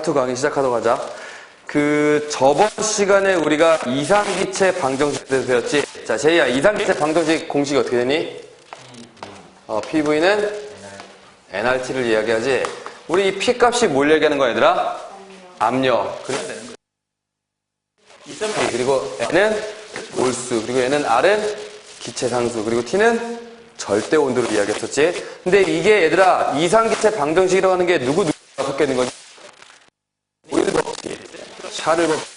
파트 2 강의 시작하도록 하자. 저번 시간에 우리가 이상기체 방정식에 대해서 배웠지? 자, 제이야, 이상기체 방정식 공식이 어떻게 되니? PV는 nRT를 이야기하지. 우리 이 P 값이 뭘 얘기하는 거야, 얘들아? 압력. 그리고 N은 몰수. 그리고 N은 R은 기체 상수. 그리고 T는 절대 온도를 이야기했었지. 근데 이게 얘들아, 이상기체 방정식이라고 하는 게 누구가 섞여 있는 거지? 보일 법칙, 샤를 법칙,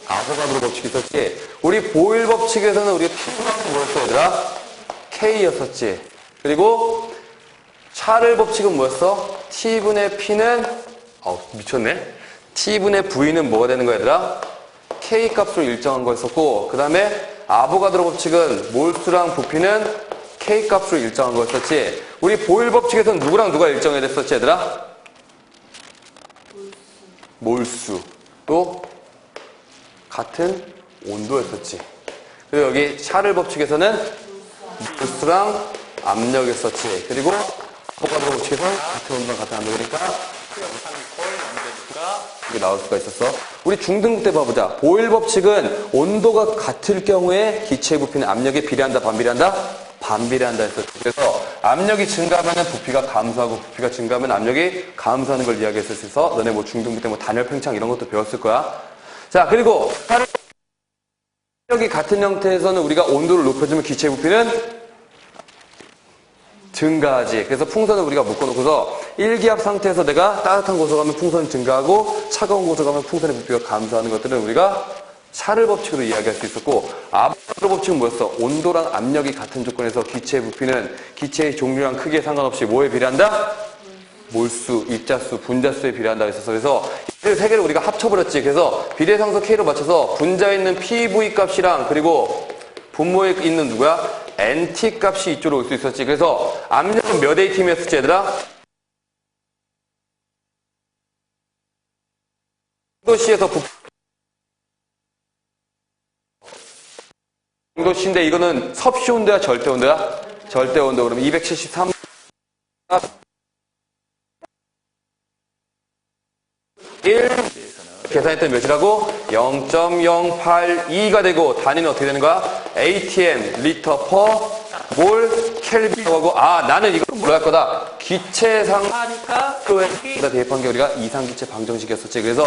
아보가드로 법칙이 있었지. 우리 보일 법칙에서는 우리가 P가 뭐였어, 얘들아? K였었지. 그리고 샤를 법칙은 뭐였어? T분의 P는 미쳤네. T분의 V는 뭐가 되는 거야, 얘들아? K 값으로 일정한 거였었고, 그 다음에 아보가드로 법칙은 몰수랑 부피는 K 값으로 일정한 거였었지. 우리 보일 법칙에서는 누구랑 누가 일정해야 됐었지, 얘들아? 몰수. 또 같은 온도였었지. 그리고 여기 샤를 법칙에서는 몰수랑 압력이었었지. 그리고 아보가드로 법칙에서는 같은 온도랑 같은 압력이니까 이게 나올 수가 있었어. 우리 중등부 때 봐보자. 보일 법칙은 온도가 같을 경우에 기체의 부피는 압력에 비례한다, 반비례한다? 반비례한다 했었지. 그래서 압력이 증가하면 부피가 감소하고 부피가 증가하면 압력이 감소하는 걸 이야기했었어. 너네 뭐 중등부 때 뭐 단열 팽창 이런 것도 배웠을 거야. 자, 그리고 압력이 같은 형태에서는 우리가 온도를 높여주면 기체의 부피는 증가하지. 그래서 풍선을 우리가 묶어놓고서 1기압 상태에서 내가 따뜻한 곳으로 가면 풍선이 증가하고 차가운 곳으로 가면 풍선의 부피가 감소하는 것들은 우리가 샤를 법칙으로 이야기할 수 있었고, 아보가드로 법칙은 뭐였어? 온도랑 압력이 같은 조건에서 기체의 부피는 기체의 종류랑 크기에 상관없이 뭐에 비례한다? 몰수, 입자수, 분자수에 비례한다고 했었어. 그래서 이 세 개를 우리가 합쳐버렸지. 그래서 비례상수 K로 맞춰서 분자에 있는 PV 값이랑 그리고 분모에 있는 누구야? NT 값이 이쪽으로 올 수 있었지. 그래서 압력은 몇 A팀이었을지, 얘들아? C에서 C인데 이거는 섭씨 온도야, 절대 온도야? 절대 온도. 그러면 273 1 계산했더니 몇이라고? 0.082가 되고 단위는 어떻게 되는 거야? ATM, 리터 퍼 몰 켈빈이라고 하고, 나는 이거 뭐로 할 거다? 기체상하니까 그에 대입한 게 우리가 이상기체 방정식이었었지. 그래서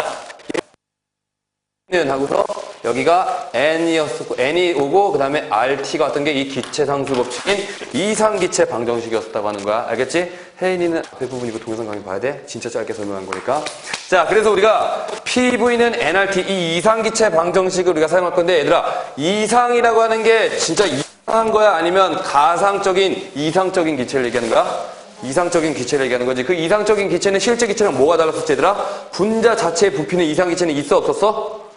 N은 하고서 여기가 N이었었고, N이 오고, 그 다음에 RT가 왔던 게 이 기체상수 법칙인 이상기체 방정식이었다고 하는 거야. 알겠지? 혜인이는 앞에 부분 이거 동영상 강의 봐야 돼? 진짜 짧게 설명한 거니까. 자, 그래서 우리가 PV는 nRT, 이 이상기체 방정식을 우리가 사용할 건데, 얘들아, 이상이라고 하는 게 진짜 이상한 거야? 아니면 가상적인, 이상적인 기체를 얘기하는 거야? 이상적인 기체를 얘기하는 거지. 그 이상적인 기체는 실제 기체랑 뭐가 달랐었지, 얘들아? 분자 자체의 부피는 이상 기체는 있어, 없었어?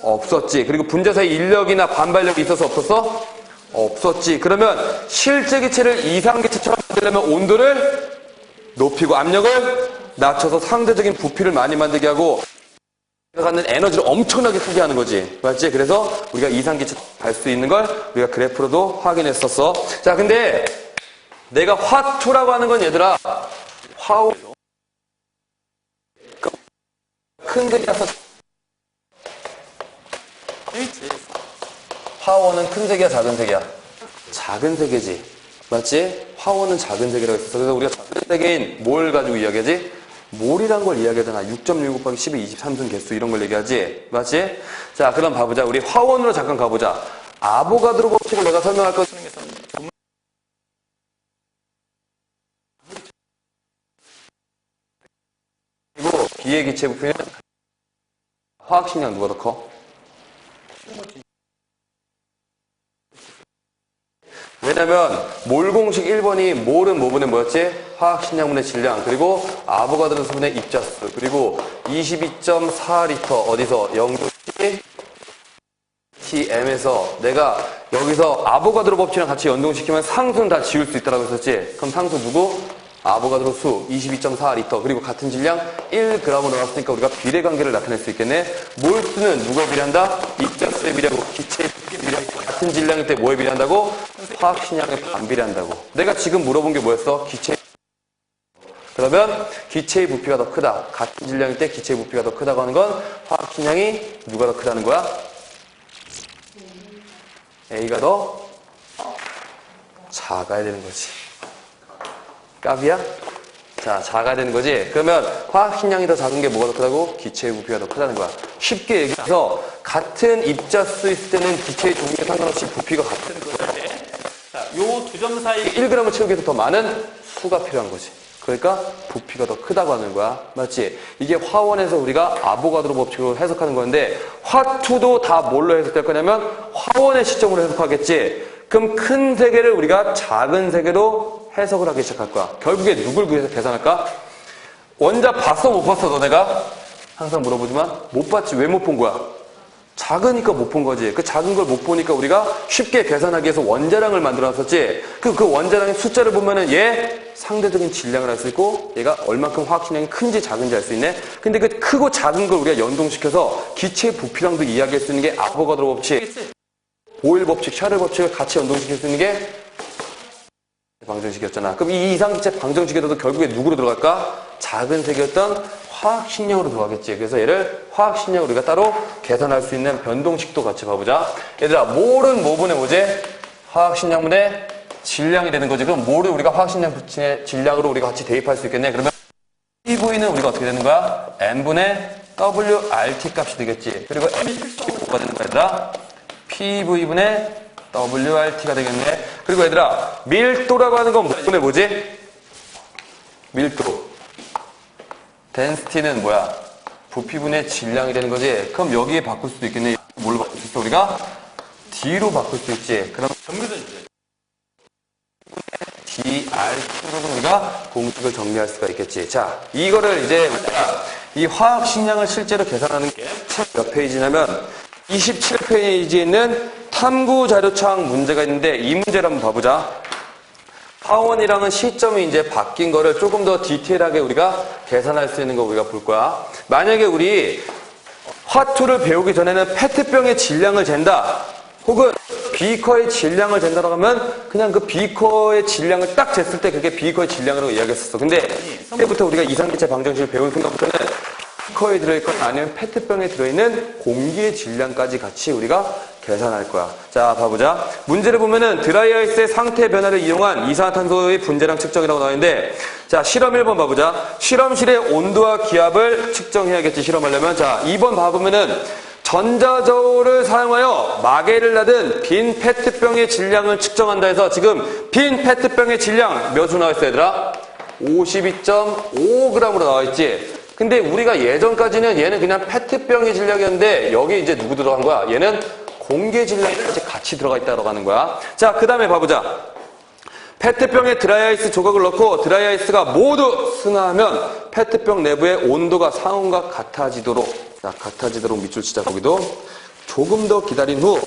없었지. 그리고 분자 사이 인력이나 반발력이 있어서 없었어? 없었지. 그러면 실제 기체를 이상 기체처럼 만들려면 온도를 높이고 압력을 낮춰서 상대적인 부피를 많이 만들게 하고 갖는 에너지를 엄청나게 쓰게 하는 거지. 맞지? 그래서 우리가 이상 기체 갈 수 있는 걸 우리가 그래프로도 확인했었어. 자, 근데 내가 화투라고 하는 건 얘들아, 화호 큰 색이라서 화원은 큰 색이야, 작은 색이야? 작은 색이지. 맞지? 화원은 작은 색이라고 했었어. 그래서 우리가 작은 색인 뭘 가지고 이야기하지? 몰이란 걸 이야기하잖아. 6.6 곱하기 10의 23분 개수 이런 걸 얘기하지. 맞지? 자, 그럼 봐보자. 우리 화원으로 잠깐 가보자. 아보가드로 법칙을 내가 설명할 것 그리고 비의 기체 부피는 화학식량 누가 더 커? 왜냐면 몰 공식 1번이 몰은 뭐분의 뭐였지? 화학식량분의 질량, 그리고 아보가드로 수분의 입자수, 그리고 22.4리터 어디서 0도C TM에서 내가 여기서 아보가드로 법칙이랑 같이 연동시키면 상수는 다 지울 수 있다고 했었지. 그럼 상수 누구? 아보가드로 수 22.4리터, 그리고 같은 질량 1g으로 나왔으니까 우리가 비례관계를 나타낼 수 있겠네. 몰수는 누가 비례한다? 입자수에 비례하고 기체에 비례하고 같은 질량일 때 뭐에 비례한다고? 화학식량에 반비례한다고. 내가 지금 물어본 게 뭐였어? 기체 그러면 기체의 부피가 더 크다. 같은 질량일 때 기체의 부피가 더 크다고 하는 건 화학 식량이 누가 더 크다는 거야? A가 더 작아야 되는 거지. 깝이야? 자, 작아야 되는 거지. 그러면 화학 식량이 더 작은 게 뭐가 더 크다고? 기체의 부피가 더 크다는 거야. 쉽게 얘기해서 같은 입자수 있을 때는 기체의 종류에 상관없이 부피가 같은 거지. 자, 요 두 점 사이 1g을 채우기 위해서 더 많은 수가 필요한 거지. 그러니까 부피가 더 크다고 하는 거야. 맞지? 이게 화원에서 우리가 아보가드로 법칙으로 해석하는 건데 화투도 다 뭘로 해석될 거냐면 화원의 시점으로 해석하겠지. 그럼 큰 세계를 우리가 작은 세계로 해석을 하기 시작할 거야. 결국에 누굴 계산할까? 원자 봤어 못 봤어 너네가? 항상 물어보지만 못 봤지. 왜 못 본 거야? 작으니까 못 본 거지. 그 작은 걸 못 보니까 우리가 쉽게 계산하기 위해서 원자량을 만들어놨었지. 그 원자량의 숫자를 보면은 얘 상대적인 질량을 알 수 있고 얘가 얼만큼 화학식량이 큰지 작은지 알 수 있네. 근데 그 크고 작은 걸 우리가 연동시켜서 기체의 부피랑도 이야기할 수 있는 게 아보가드로 법칙, 보일 법칙, 샤를 법칙을 같이 연동시킬 수 있는 게 방정식이었잖아. 그럼 이 이상기체 방정식에도 결국에 누구로 들어갈까? 작은 세계였던 화학식량으로 들어가겠지. 그래서 얘를 화학식량으로 우리가 따로 계산할 수 있는 변동식도 같이 봐보자. 얘들아, 몰은 뭐분의 뭐지? 화학식량분의 질량이 되는 거지. 그럼 뭐를 우리가 화학식량 분의 질량으로 우리가 같이 대입할 수 있겠네. 그러면 PV는 우리가 어떻게 되는 거야? N분의 WRT 값이 되겠지. 그리고 뭐가 되는 거야, 얘들아? PV분의 WRT가 되겠네. 그리고 얘들아, 밀도라고 하는 건 뭐분의 뭐지? 밀도. 덴시티는 뭐야? 부피분의 질량이 되는 거지. 그럼 여기에 바꿀 수도 있겠네. 뭘로 바꿀 수 있어? 우리가 D로 바꿀 수 있지. 그럼 DRT로 우리가 공식을 정리할 수가 있겠지. 자, 이거를 이제 이 화학 식량을 실제로 계산하는 게 몇 페이지냐면 27페이지에 있는 탐구 자료창 문제가 있는데 이 문제를 한번 봐보자. 화원이랑은 시점이 이제 바뀐 거를 조금 더 디테일하게 우리가 계산할 수 있는 거 우리가 볼 거야. 만약에 우리 화투를 배우기 전에는 페트병의 질량을 잰다. 혹은 비커의 질량을 잰다고 하면 그냥 그 비커의 질량을 딱 쟀을 때 그게 비커의 질량으로 이야기했었어. 근데 그때부터 우리가 이상기체 방정식을 배운 순간부터는 비커에 들어있거나 아니면 페트병에 들어있는 공기의 질량까지 같이 우리가 계산할 거야. 자, 봐보자. 문제를 보면은 드라이아이스의 상태 변화를 이용한 이산화탄소의 분자량 측정이라고 나와 있는데, 자, 실험 1번 봐보자. 실험실의 온도와 기압을 측정해야겠지, 실험하려면. 자, 2번 봐보면은 전자저울을 사용하여 마개를 닫은 빈 페트병의 질량을 측정한다 해서 지금 빈 페트병의 질량 몇으로 나와 있어, 얘들아? 52.5g으로 나와 있지. 근데 우리가 예전까지는 얘는 그냥 페트병의 질량이었는데 여기 이제 누구 들어간 거야? 얘는 공기 질량이 같이 들어가 있다고 하는 거야. 자, 그 다음에 봐보자. 페트병에 드라이아이스 조각을 넣고 드라이아이스가 모두 승하하면 페트병 내부의 온도가 상온과 같아지도록, 자, 같아지도록 밑줄 치자. 거기도 조금 더 기다린 후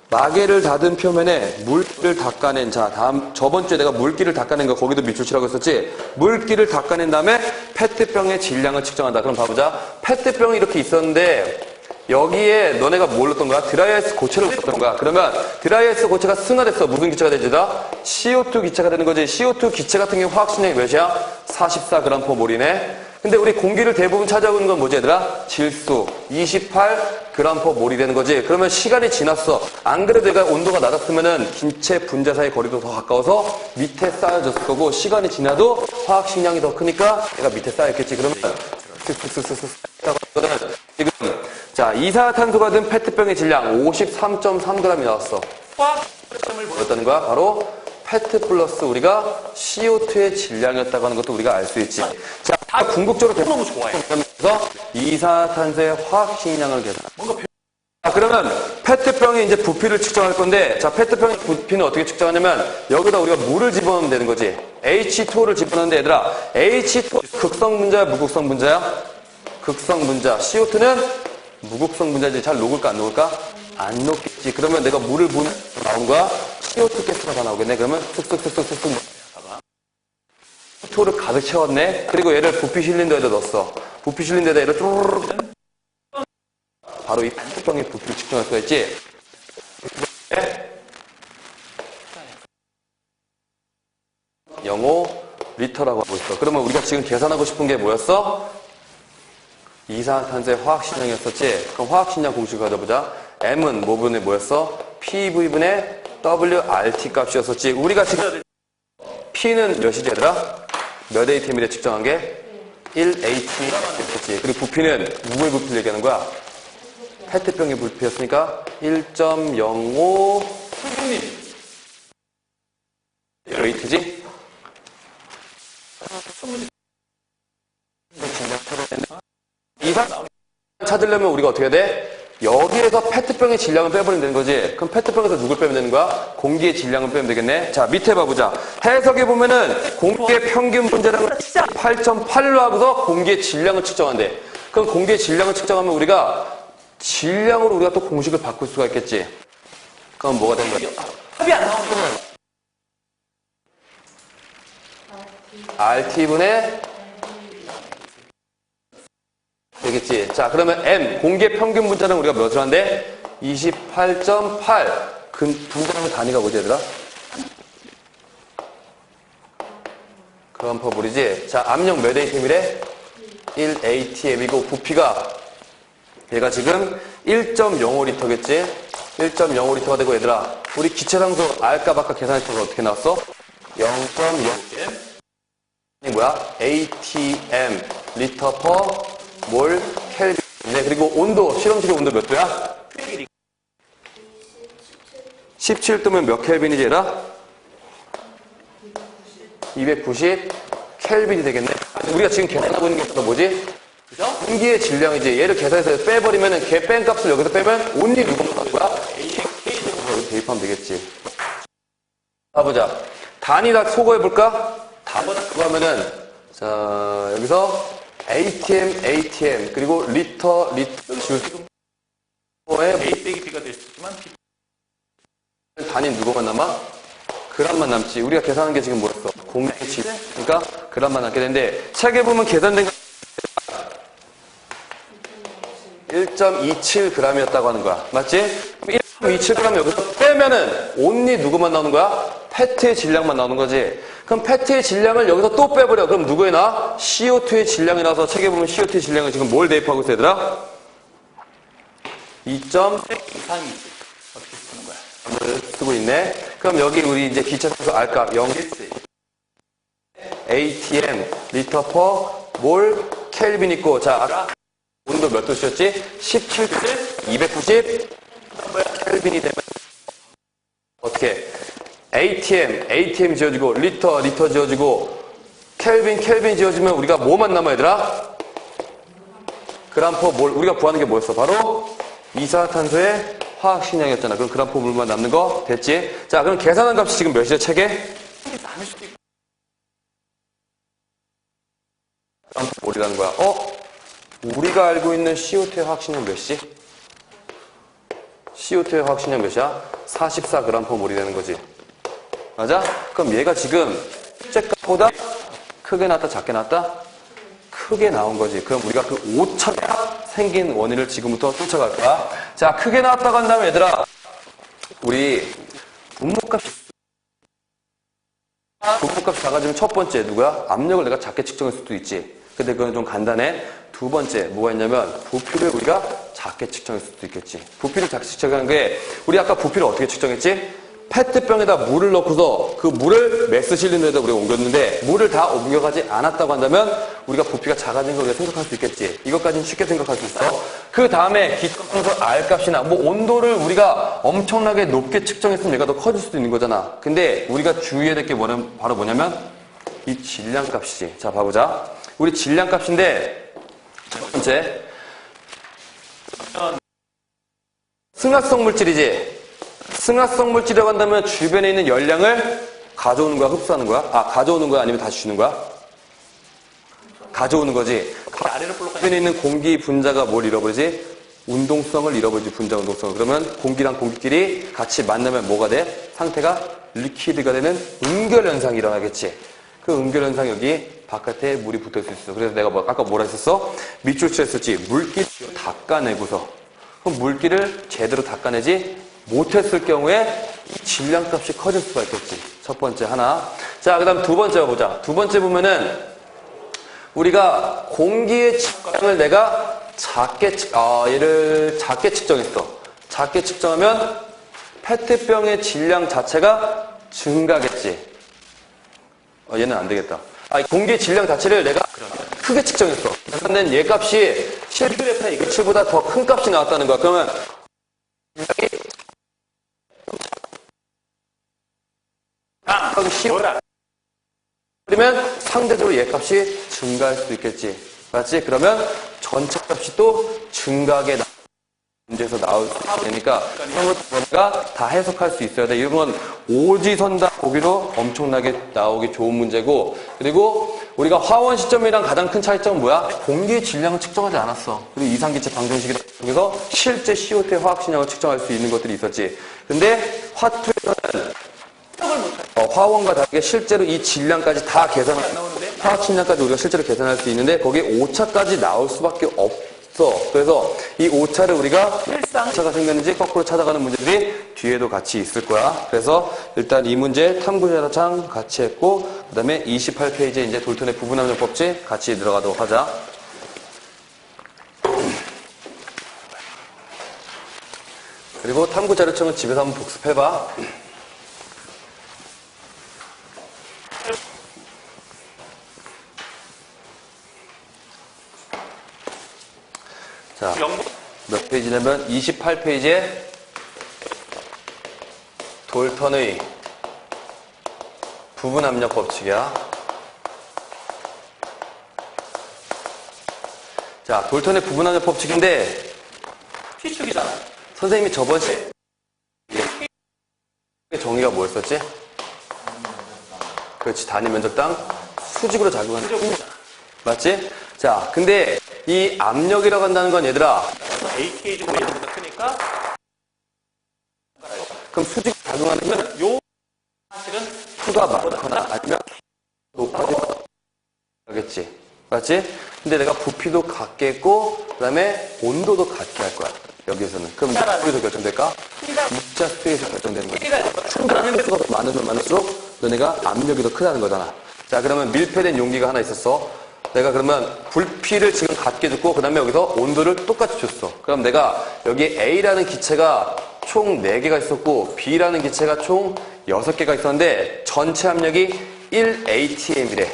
마개를 닫은 표면에 물기를 닦아낸, 자, 다음 저번 주에 내가 물기를 닦아낸 거 거기도 밑줄 치라고 했었지. 물기를 닦아낸 다음에 페트병의 질량을 측정한다. 그럼 봐보자. 페트병이 이렇게 있었는데 여기에 너네가 뭘 넣었던 거야? 드라이아이스 고체를 넣었던 거야. 그러면 드라이아이스 고체가 승화됐어. 무슨 기체가 되지다? CO2 기체가 되는 거지. CO2 기체 같은 경우 화학식량이 몇이야? 44g/몰이네. 근데 우리 공기를 대부분 차지하고 있는 건 뭐지, 얘들아? 질소 28g/몰이 되는 거지. 그러면 시간이 지났어. 안 그래도 얘가 온도가 낮았으면은 기체 분자 사이 거리도 더 가까워서 밑에 쌓여졌을 거고, 시간이 지나도 화학식량이 더 크니까 얘가 밑에 쌓였겠지. 그러면 지금 자, 이산화탄소가 든 페트병의 질량 53.3g이 나왔어. 화학 시점을 뭐였다는 거야? 바로 페트 플러스 우리가 CO2의 질량이었다고 하는 것도 우리가 알 수 있지. 자, 다 궁극적으로 너무 좋아해. 그래서 이산화탄소의 화학식량을 계산. 자, 그러면 페트병의 이제 부피를 측정할 건데, 자, 페트병의 부피는 어떻게 측정하냐면 여기다 우리가 물을 집어넣으면 되는 거지. H2O를 집어넣는데 얘들아, H2O 극성 분자야, 무극성 분자야? 극성 분자. CO2는 무극성 분자지. 잘 녹을까 안 녹을까? 안 녹겠지. 그러면 내가 물을 부으면 나온 거야? CO2 가스가 다 나오겠네. 그러면 쑥쑥쑥쑥쑥 CO2를 가득 채웠네. 그리고 얘를 부피 실린더에다 넣었어. 부피 실린더에다 얘를 쭈르르 바로 이 페트병의 부피를 측정할 수가 있지. 0.05 L 리터라고 하고 있어. 그러면 우리가 지금 계산하고 싶은 게 뭐였어? 이산화탄소의 화학식량이었었지? 그럼 화학식량 공식을 가져보자. M은 뭐분의 뭐였어? PV분의 WRT 값이었었지. 우리가 지금 P는 몇이지 얘들아? 몇 ATM이래 측정한 게? 1ATM이었지. 그리고 부피는 누구의 부피를 얘기하는 거야? 페트병의 부피였으니까 1.05 AT지? 이상 찾으려면 우리가 어떻게 해야 돼? 여기에서 페트병의 질량을 빼버리면 되는 거지. 그럼 페트병에서 누굴 빼면 되는 거야? 공기의 질량을 빼면 되겠네. 자, 밑에 봐보자. 해석에 보면은 공기의 평균 분자량을 8.8로 하고서 공기의 질량을 측정한대. 그럼 공기의 질량을 측정하면 우리가 질량으로 우리가 또 공식을 바꿀 수가 있겠지. 그럼 뭐가 되는 거야? 합이 안 나오는 거야. RT분의 되겠지. 자, 그러면 M, 공기의 평균 분자는 우리가 몇을 한대? 28.8. 분자량 단위가 뭐지, 얘들아? 그럼 버블이지. 자, 압력 몇 ATM이래? 1ATM이고, 부피가 얘가 지금 1.05리터겠지? 1.05리터가 되고, 얘들아. 우리 기체상수 R값 아까 계산했던 거 어떻게 나왔어? 0.0. 이 뭐야? ATM, 리터 퍼 몰 켈빈. 네, 그리고 온도, 실험실의 온도 몇 도야? 17도면 몇 켈빈이지, 얘라? 290 켈빈이 되겠네. 우리가 지금 계산하고 있는 게 뭐지? 그죠? 공기의 질량이지. 얘를 계산해서 빼버리면은 걔 뺀 값을 여기서 빼면 온리 누구만 나올 거야? 여기 대입하면 되겠지. 봐보자. 단위 다 소거해볼까? 그거 하면은, 자, 여기서 ATM, 그리고 리터, 의 A 빼기 B가 될 수 있지만 단위 누구만 남아? 그람만 남지. 우리가 계산한 게 지금 뭐였어? 공기의 질. 그러니까 그람만 남게 되는데, 책에 보면 계산된 거 1.27g이었다고 하는 거야. 맞지? 1.27g 여기서 빼면은 온리 누구만 나오는 거야? 페트의 질량만 나오는 거지. 그럼 페트의 질량을 여기서 또 빼버려. 그럼 누구에 나와? CO2의 질량이 나와서 책에 보면 CO2의 질량을 지금 뭘 대입하고 있어, 얘들아? 2. 이상이지. 어떻게 쓰는 거야? 쓰고 있네. 그럼 여기 우리 이제 기체상수 R값 0. ATM, 리터 퍼 몰 켈빈 있고. 자, 아까 온도 몇 도씨였지? 17도, 290 켈빈이 되면 어떻게? ATM 지어지고, 리터 지어지고, 켈빈 지어지면 우리가 뭐만 남아, 얘들아? 그람 퍼 몰. 우리가 구하는 게 뭐였어? 바로 이산화탄소의 화학식량이었잖아. 그럼 그람 퍼 몰만 남는 거 됐지? 자, 그럼 계산한 값이 지금 몇이죠, 책에? 많을 수도 있고. 그람 퍼 몰이라는 거야. 우리가 알고 있는 CO2의 화학식량 몇이지? CO2의 화학식량 몇이야? 44g 퍼 몰이 되는 거지. 맞아? 그럼 얘가 지금 실제 값보다 크게 나왔다, 작게 나왔다? 크게 나온 거지. 그럼 우리가 그 오차가 생긴 원인을 지금부터 쫓아갈 거야. 자, 크게 나왔다고 한다면 얘들아, 우리 분모값이 작아지면 첫 번째 누구야? 압력을 내가 작게 측정할 수도 있지. 근데 그건 좀 간단해. 두 번째 뭐가 있냐면 부피를 우리가 작게 측정할 수도 있겠지. 부피를 작게 측정하는 게 우리 아까 부피를 어떻게 측정했지? 페트병에다 물을 넣고서 그 물을 매스 실린더에다 우리가 옮겼는데 물을 다 옮겨가지 않았다고 한다면 우리가 부피가 작아진 걸 우리가 생각할 수 있겠지. 이것까지는 쉽게 생각할 수 있어. 그 다음에 기체상수 R값이나 뭐 온도를 우리가 엄청나게 높게 측정했으면 얘가 더 커질 수도 있는 거잖아. 근데 우리가 주의해야 될 게 바로 뭐냐면 이 질량값이지. 자, 봐보자. 우리 질량값인데 첫 번째 승합성 물질이지. 승합성 물질이라고 한다면 주변에 있는 열량을 가져오는 거야, 흡수하는 거야? 가져오는 거야, 아니면 다시 주는 거야? 가져오는 거지. 아래로 볼록한 주변에 있는 공기 분자가 뭘 잃어버리지? 운동성을 잃어버리지, 분자 운동성을. 그러면 공기랑 공기끼리 같이 만나면 뭐가 돼? 상태가 리퀴드가 되는 응결현상이 일어나겠지. 그 응결현상 여기 바깥에 물이 붙을 수 있어. 그래서 내가 아까 뭐라 했었어? 밑줄 쳤었지. 물기 닦아내고서. 그럼 물기를 제대로 닦아내지 못했을 경우에 질량값이 커질 수가 있겠지. 첫 번째 하나. 자, 그 다음 두 번째 보자. 두 번째 보면은 우리가 공기의 질량을 내가 얘를 작게 측정했어. 작게 측정하면 페트병의 질량 자체가 증가겠지. 얘는 안 되겠다. 공기의 질량 자체를 내가 크게 측정했어. 그런데 얘 값이 7보다 더 큰 값이 나왔다는 거야. 그러면 뭐라? 그러면 상대적으로 얘 값이 증가할 수도 있겠지. 맞지? 그러면 전체 값이 또 증가하게 문제에서 나올 수 있으니까 그런 것들과 다 해석할 수 있어야 돼. 이런 건 오지선다 보기로 엄청나게 나오기 좋은 문제고, 그리고 우리가 화원 시점이랑 가장 큰 차이점은 뭐야? 공기의 질량을 측정하지 않았어. 그리고 이상기체 방정식을 통해서 실제 CO2의 화학식량을 측정할 수 있는 것들이 있었지. 근데 화투에서는 화원과 다르게 실제로 이 질량까지 다 화학식량까지 우리가 실제로 계산할 수 있는데 거기에 오차까지 나올 수밖에 없어. 그래서 이 오차를 우리가 오차가 생겼는지 거꾸로 찾아가는 문제들이 뒤에도 같이 있을 거야. 그래서 일단 이 문제 탐구자료창 같이 했고, 그 다음에 28페이지에 이제 돌턴의 부분압력 법칙 같이 들어가도록 하자. 그리고 탐구자료청은 집에서 한번 복습해봐. 자, 몇 페이지냐면 28페이지에 돌턴의 부분압력 법칙이야. 자, 돌턴의 부분압력 법칙인데 T축이잖아. 선생님이 저번 시간에 정의가 뭐였었지? 그렇지, 단위 면적당 수직으로 작용하는 맞지? 자, 근데 이 압력이라고 한다는 건 얘들아 ATA 제곱이 얘보다 크니까 그럼 수직 작용하는 건 요 사실은 F가 많거나 아니면 높아지겠지. 맞지? 근데 내가 부피도 같게 했고 그 다음에 온도도 같게 할 거야. 여기에서는. 그럼 어디서 결정될까? 입자 수에서 결정되는 거야. 충분한 횟수가 더 많으면 많을수록 너네가 압력이 더 크다는 거잖아. 자, 그러면 밀폐된 용기가 하나 있었어. 내가 그러면 부피를 지금 같게 줬고 그 다음에 여기서 온도를 똑같이 줬어. 그럼 내가 여기 A라는 기체가 총 4개가 있었고 B라는 기체가 총 6개가 있었는데 전체 압력이 1atm이래.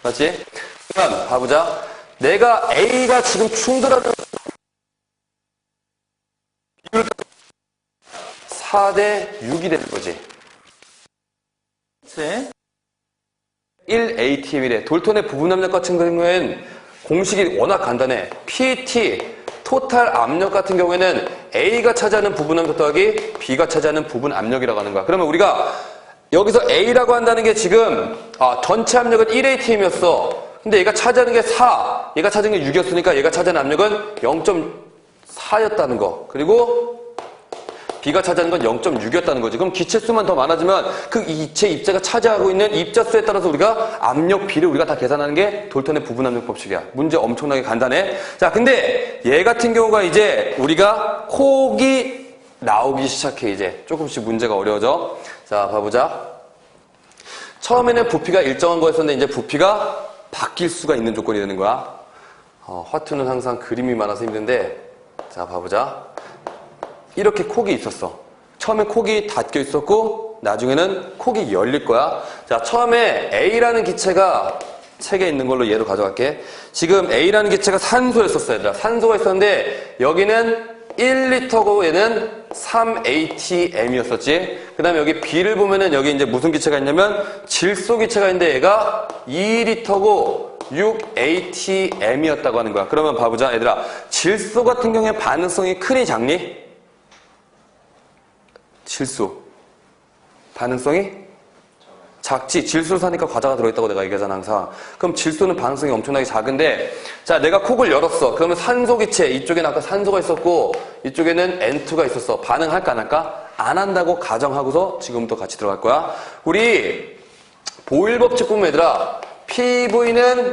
맞지? 그럼 봐보자. 내가 A가 지금 충돌하는 4대 6이 되는 거지. 네. 1atm이래. 돌턴의 부분압력 같은 경우에는 공식이 워낙 간단해. PT, 토탈 압력 같은 경우에는 A가 차지하는 부분압력 더하기 B가 차지하는 부분압력이라고 하는 거야. 그러면 우리가 여기서 A라고 한다는 게 지금 전체 압력은 1atm이었어. 근데 얘가 차지하는 게 4, 얘가 차지하는 게 6이었으니까 얘가 차지하는 압력은 0.4였다는 거. 그리고 B가 차지하는 건 0.6이었다는 거지. 그럼 기체수만 더 많아지면 그 기체 입자가 차지하고 있는 입자수에 따라서 우리가 압력 B를 우리가 다 계산하는 게 돌턴의 부분압력 법칙이야. 문제 엄청나게 간단해. 자, 근데 얘 같은 경우가 이제 우리가 콕이 나오기 시작해. 이제 조금씩 문제가 어려워져. 자, 봐보자. 처음에는 부피가 일정한 거였었는데 이제 부피가 바뀔 수가 있는 조건이 되는 거야. 화투는 항상 그림이 많아서 힘든데, 자, 봐보자. 이렇게 콕이 있었어. 처음에 콕이 닫혀 있었고 나중에는 콕이 열릴 거야. 자, 처음에 A라는 기체가 책에 있는 걸로 예로 가져갈게. 지금 A라는 기체가 산소였었어, 얘들아. 산소가 있었는데 여기는 1리터고 얘는 3atm이었었지. 그 다음에 여기 B를 보면은 여기 이제 무슨 기체가 있냐면 질소 기체가 있는데 얘가 2리터고 6atm이었다고 하는 거야. 그러면 봐보자, 얘들아. 질소 같은 경우에 반응성이 크니 작니? 질소. 반응성이 작지. 질소를 사니까 과자가 들어있다고 내가 얘기하잖아, 항상. 그럼 질소는 반응성이 엄청나게 작은데, 자, 내가 콕을 열었어. 그러면 산소 기체, 이쪽에는 아까 산소가 있었고, 이쪽에는 N2가 있었어. 반응할까, 안 할까? 안 한다고 가정하고서 지금부터 같이 들어갈 거야. 우리 보일 법칙 보면 얘들아, PV는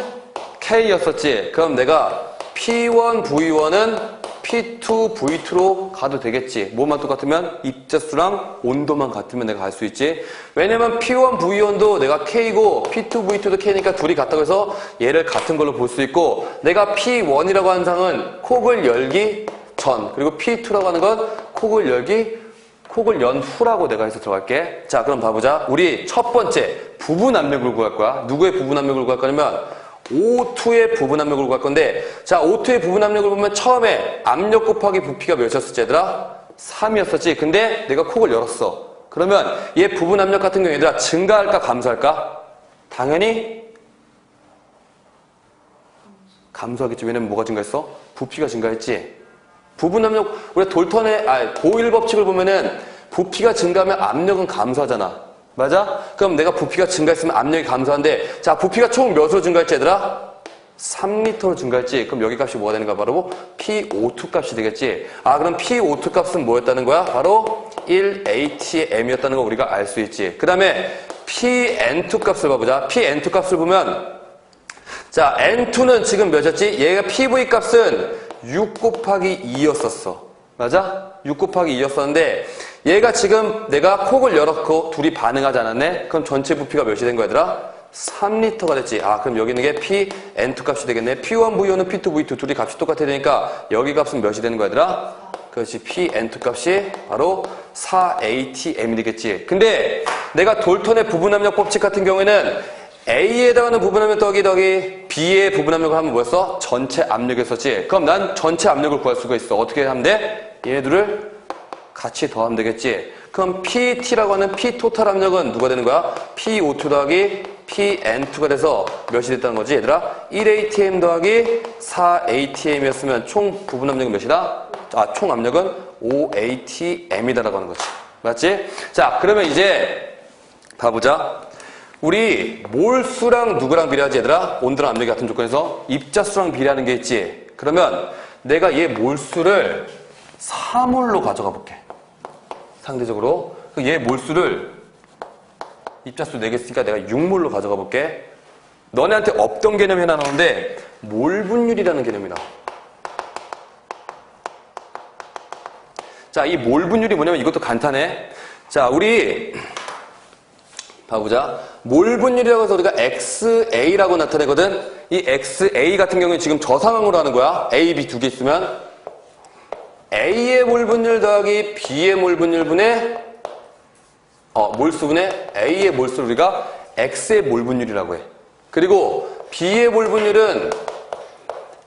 K였었지. 그럼 내가 P1, V1은 P2, V2로 가도 되겠지. 뭐만 똑같으면 입자수랑 온도만 같으면 내가 갈 수 있지. 왜냐면 P1, V1도 내가 K고 P2, V2도 K니까 둘이 같다고 해서 얘를 같은 걸로 볼 수 있고, 내가 P1이라고 하는 상은 콕을 열기 전, 그리고 P2라고 하는 건 콕을 연 후라고 내가 해서 들어갈게. 자, 그럼 봐보자. 우리 첫 번째 부분 압력을 구할 거야. 누구의 부분 압력을 구할 거냐면 O2의 부분 압력을 구할 건데, 자, O2의 부분 압력을 보면 처음에 압력 곱하기 부피가 몇이었었지, 얘들아? 3이었었지. 근데 내가 콕을 열었어. 그러면 얘 부분 압력 같은 경우 얘들아 증가할까 감소할까? 당연히 감소하겠지. 왜냐면 뭐가 증가했어? 부피가 증가했지. 부분 압력, 우리 보일 법칙을 보면은 부피가 증가하면 압력은 감소하잖아. 맞아? 그럼 내가 부피가 증가했으면 압력이 감소한데, 자, 부피가 총 몇으로 증가했지, 얘들아? 3리터로 증가했지. 그럼 여기 값이 뭐가 되는가? 바로 P02 값이 되겠지. 아, 그럼 P02 값은 뭐였다는 거야? 바로 1atm이었다는 거 우리가 알 수 있지. 그 다음에 PN2 값을 봐보자. PN2 값을 보면, 자, N2는 지금 몇이었지? 얘가 PV 값은 6 곱하기 2였었어. 맞아? 6 곱하기 2였었는데 얘가 지금 내가 콕을 열었고 둘이 반응하지 않았네? 그럼 전체 부피가 몇이 된 거야, 얘들아? 3리터가 됐지. 아, 그럼 여기 있는 게 P(N2) 값이 되겠네. P1, V1은 P2, V2 둘이 값이 똑같아야 되니까 여기 값은 몇이 되는 거야, 얘들아? 그렇지. P(N2) 값이 바로 4atm이 되겠지. 근데 내가 돌턴의 부분압력 법칙 같은 경우에는 A에다가는 부분압력 더하기 B의 부분압력을 하면 뭐였어? 전체 압력이었었지. 그럼 난 전체 압력을 구할 수가 있어. 어떻게 하면 돼? 얘네들을 같이 더하면 되겠지. 그럼 PT라고 하는 P 토탈 압력은 누가 되는 거야? P02 더하기 PN2가 돼서 몇이 됐다는 거지, 얘들아? 1atm 더하기 4atm이었으면 총 부분압력은 몇이다? 아, 총 압력은 5atm이다라고 하는 거지. 맞지? 자, 그러면 이제 봐보자. 우리 몰수랑 누구랑 비례하지, 얘들아? 온도랑 압력이 같은 조건에서 입자수랑 비례하는 게 있지. 그러면 내가 얘 몰수를 4몰로 가져가 볼게. 상대적으로 얘 몰수를 입자수 4개 쓰니까 내가 6몰로 가져가 볼게. 너네한테 없던 개념이 하나 나오는데 몰 분율이라는 개념이 나와. 자, 이 몰 분율이 뭐냐면 이것도 간단해. 자, 우리 봐보자. 몰 분율이라고 해서 우리가 XA라고 나타내거든. 이 XA 같은 경우는 지금 저 상황으로 하는 거야. A, B 두 개 있으면 A의 몰 분율 더하기 B의 몰 분율분의 몰수분의 A의 몰수를 우리가 X의 몰 분율이라고 해. 그리고 B의 몰 분율은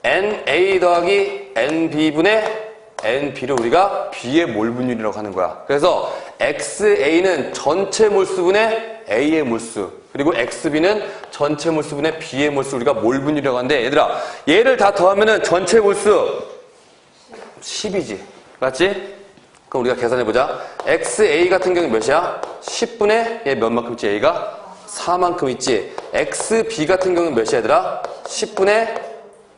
NA 더하기 NB분의 NB를 우리가 B의 몰 분율이라고 하는 거야. 그래서 XA는 전체 몰수분의 A의 몰수, 그리고 XB는 전체 몰수분의 B의 몰수, 우리가 몰 분율이라고 하는데, 얘들아, 얘를 다 더하면은 전체 몰수 10이지. 맞지? 그럼 우리가 계산해보자. XA 같은 경우는 몇이야? 10분의 얘 몇만큼 있지? A가 4만큼 있지. XB 같은 경우는 몇이야, 얘들아? 10분의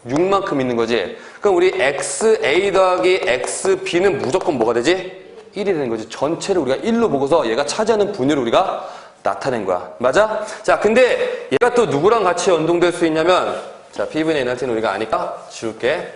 6만큼 있는 거지. 그럼 우리 XA 더하기 XB는 무조건 뭐가 되지? 1이 되는 거지. 전체를 우리가 1로 보고서 얘가 차지하는 분율을 우리가 나타낸 거야. 맞아? 자, 근데 얘가 또 누구랑 같이 연동될 수 있냐면, 자, P분의 에너지는 우리가 아니까 지울게.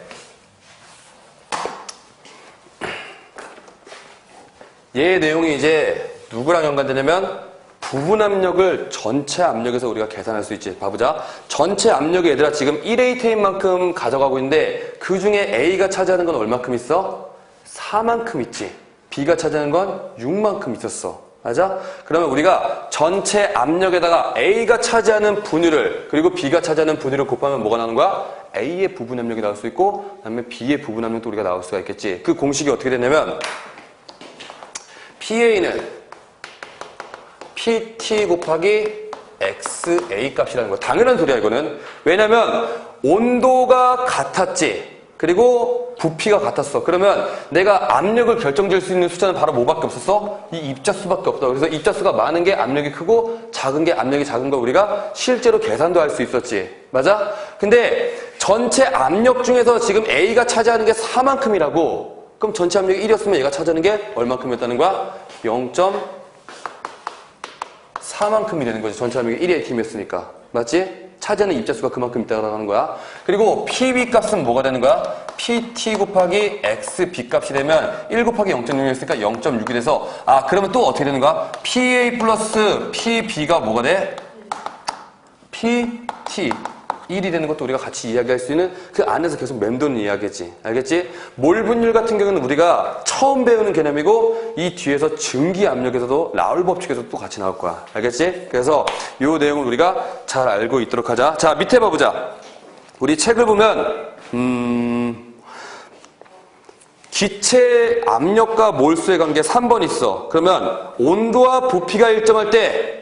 얘의 내용이 이제 누구랑 연관되냐면 부분 압력을 전체 압력에서 우리가 계산할 수 있지. 봐보자. 전체 압력이 얘들아 지금 1atm만큼 가져가고 있는데 그 중에 A가 차지하는 건 얼만큼 있어? 4만큼 있지. B가 차지하는 건 6만큼 있었어. 맞아? 그러면 우리가 전체 압력에다가 A가 차지하는 분율을 그리고 B가 차지하는 분율을 곱하면 뭐가 나오는 거야? A의 부분 압력이 나올 수 있고 그다음에 B의 부분 압력도 우리가 나올 수가 있겠지. 그 공식이 어떻게 되냐면 PA는 PT 곱하기 XA 값이라는 거야. 당연한 소리야, 이거는. 왜냐면 온도가 같았지. 그리고 부피가 같았어. 그러면 내가 압력을 결정지을 수 있는 숫자는 바로 뭐밖에 없었어? 이 입자수밖에 없다. 그래서 입자수가 많은 게 압력이 크고 작은 게 압력이 작은 거 우리가 실제로 계산도 할 수 있었지. 맞아? 근데 전체 압력 중에서 지금 A가 차지하는 게 4만큼이라고. 그럼 전체 압력이 1이었으면 얘가 차지하는 게 얼만큼이었다는 거야? 0.4만큼이 되는 거지. 전체 압력이 1atm이었으니까. 맞지? 차지하는 입자수가 그만큼 있다고 하는 거야. 그리고 PB 값은 뭐가 되는 거야? PT 곱하기 XB 값이 되면 1 곱하기 0.6이었으니까 0.6이 돼서 그러면 또 어떻게 되는 거야? PA 플러스 PB가 뭐가 돼? PT 1이 되는 것도 우리가 같이 이야기할 수 있는 그 안에서 계속 맴도는 이야기지. 알겠지? 몰 분율 같은 경우는 우리가 처음 배우는 개념이고 이 뒤에서 증기 압력에서도 라울 법칙에서도 또 같이 나올 거야. 알겠지? 그래서 이 내용을 우리가 잘 알고 있도록 하자. 자, 밑에 봐보자. 우리 책을 보면 기체 압력과 몰수의 관계 3번 있어. 그러면 온도와 부피가 일정할 때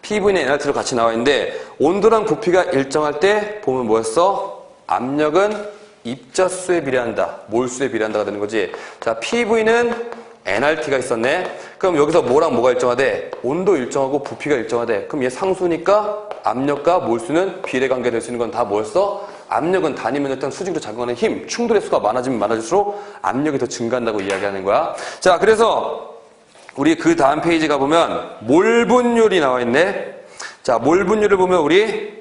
PV는 NRT로 같이 나와 있는데 온도랑 부피가 일정할 때 보면 뭐였어? 압력은 입자수에 비례한다. 몰수에 비례한다가 되는 거지. 자, PV는 NRT가 있었네. 그럼 여기서 뭐랑 뭐가 일정하대? 온도 일정하고 부피가 일정하대. 그럼 얘 상수니까 압력과 몰수는 비례 관계 될 수 있는 건 다 뭐였어? 압력은 단위 면적당 수직으로 작용하는 힘, 충돌의 수가 많아지면 많아질수록 압력이 더 증가한다고 이야기하는 거야. 자, 그래서 우리 그 다음 페이지 가보면 몰 분율이 나와 있네. 자, 몰 분율을 보면 우리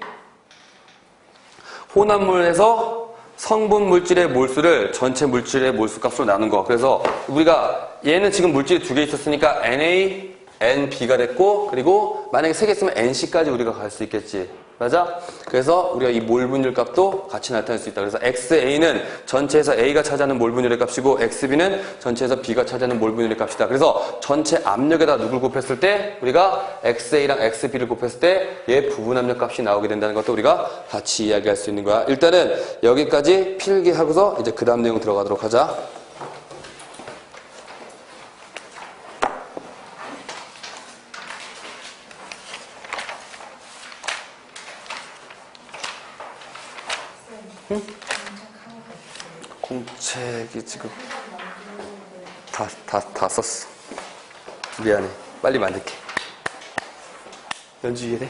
혼합물에서 성분 물질의 몰수를 전체 물질의 몰수 값으로 나눈 거. 그래서 우리가 얘는 지금 물질이 2개 있었으니까 NA, NB가 됐고, 그리고 만약에 3개 있으면 NC까지 우리가 갈 수 있겠지. 맞아? 그래서 우리가 이 몰 분율 값도 같이 나타낼 수 있다. 그래서 XA는 전체에서 A가 차지하는 몰 분율의 값이고 XB는 전체에서 B가 차지하는 몰 분율의 값이다. 그래서 전체 압력에다 누굴 곱했을 때 우리가 XA랑 XB를 곱했을 때 얘 부분 압력 값이 나오게 된다는 것도 우리가 같이 이야기할 수 있는 거야. 일단은 여기까지 필기하고서 이제 그 다음 내용 들어가도록 하자. 응? 공책이 지금 다 썼어. 미안해. 빨리 만들게. 연주 이해돼?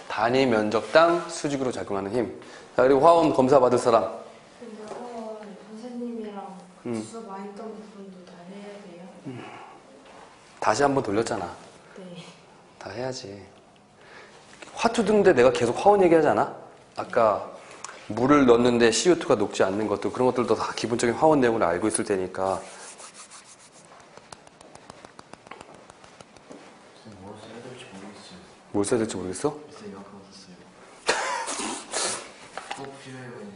단위 면적당 수직으로 작용하는 힘. 자, 그리고 화원 검사 받을 사람. 근데 화원 선생님이랑 수업 많이 했던 부분도 다 해야 돼요? 다시 한번 돌렸잖아. 네. 다 해야지. 화투 두는데 내가 계속 화원 얘기하잖아? 아까 물을 넣는데 CO2가 녹지 않는 것도 그런 것들도 다 기본적인 화원 내용을 알고 있을 테니까. 뭘 써야 될지 모르겠어요. 뭘 써야 될지 모르겠어? 글쎄 이만큼 얻었어요. 꼭 필요해 보이는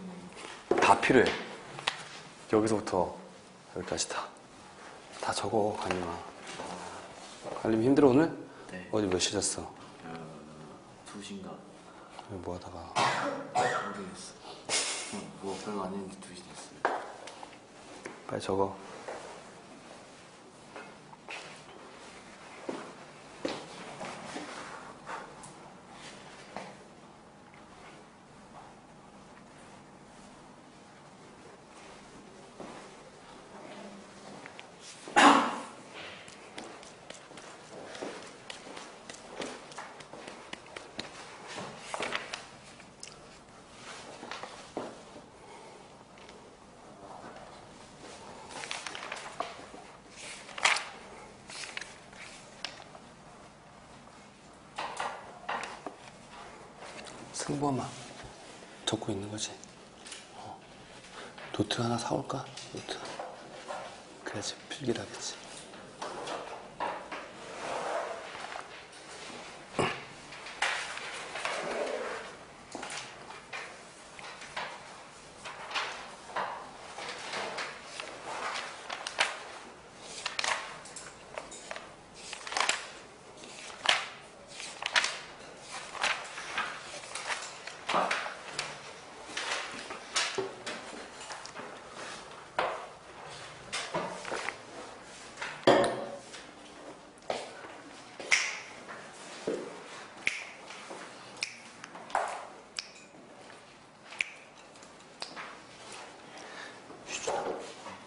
다 필요해. 여기서부터 여기까지 다 적어, 관림아. 관림 힘들어 오늘? 네. 어제 몇 시에 잤어? 2시인가? 뭐 하다가. 모르겠어. 뭐 별거 안 했는데 2시 됐어요. 빨리 적어. 승범아, 적고 있는 거지? 노트 하나 사올까? 노트. 그래야지 필기를 하겠지.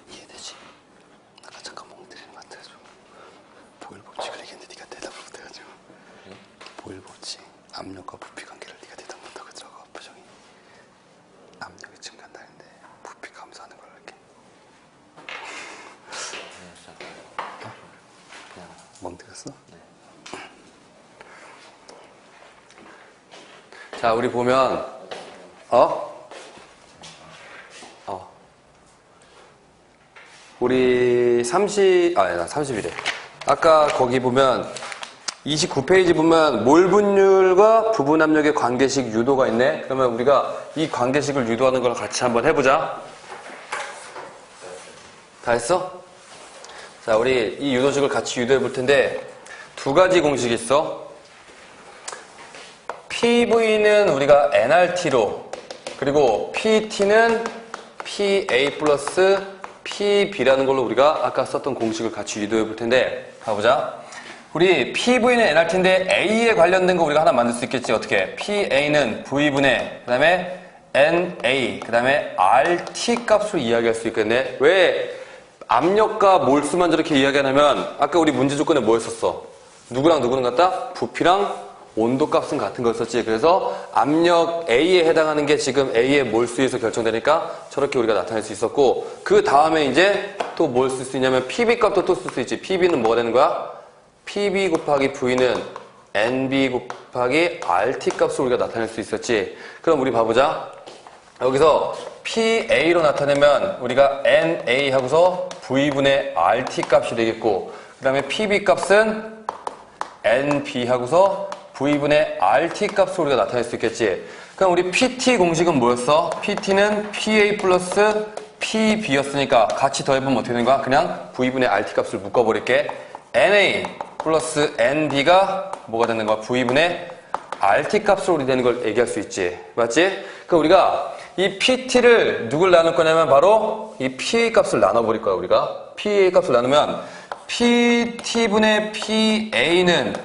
이해되지? 아까 잠깐 멍 때리는 것 같아가지고 보일 법칙을 얘기했는데 네가 대답을 못해가지고. 보일 법칙, 압력과 부피 관계를 네가 대답 못하고 들어가. 표정이 압력이 증가한다는데 부피 감소하는 걸 이렇게. 멍 때렸어? 자, 우리 보면 우리 30이래. 아까 거기 보면 29페이지 보면 몰 분율과 부분 압력의 관계식 유도가 있네. 그러면 우리가 이 관계식을 유도하는 걸 같이 한번 해보자. 다 했어? 자, 우리 이 유도식을 같이 유도해 볼 텐데 두 가지 공식이 있어. PV는 우리가 nRT로, 그리고 PT는 PA 플러스 PB라는 걸로 우리가 아까 썼던 공식을 같이 유도해 볼 텐데, 가보자. 우리 PV는 nRT인데 A에 관련된 거 우리가 하나 만들 수 있겠지. 어떻게? PA는 V분의, 그 다음에 NA, 그 다음에 RT 값으로 이야기할 수 있겠네. 왜 압력과 몰수만 저렇게 이야기하냐면 아까 우리 문제 조건에 뭐였었어? 누구랑 누구는 같다? 부피랑 온도 값은 같은 거였었지. 그래서 압력 A에 해당하는 게 지금 A의 몰수에서 결정되니까 저렇게 우리가 나타낼 수 있었고, 그 다음에 이제 또 뭘 쓸 수 있냐면 PB 값도 또 쓸 수 있지. PB는 뭐가 되는 거야? PB 곱하기 V는 NB 곱하기 RT 값으로 우리가 나타낼 수 있었지. 그럼 우리 봐보자. 여기서 PA로 나타내면 우리가 NA 하고서 V분의 RT 값이 되겠고, 그 다음에 PB 값은 NB 하고서 V분의 RT 값으로 우리가 나타낼 수 있겠지. 그럼 우리 PT 공식은 뭐였어? PT는 PA 플러스 PB였으니까 같이 더해보면 어떻게 되는 거야? 그냥 V분의 RT 값을 묶어버릴게. NA 플러스 NB가 뭐가 되는 거야? V분의 RT 값으로 우리 되는 걸 얘기할 수 있지. 맞지? 그럼 우리가 이 PT를 누굴 나눌 거냐면 바로 이 PA 값을 나눠버릴 거야. 우리가 PA 값을 나누면 PT분의 PA는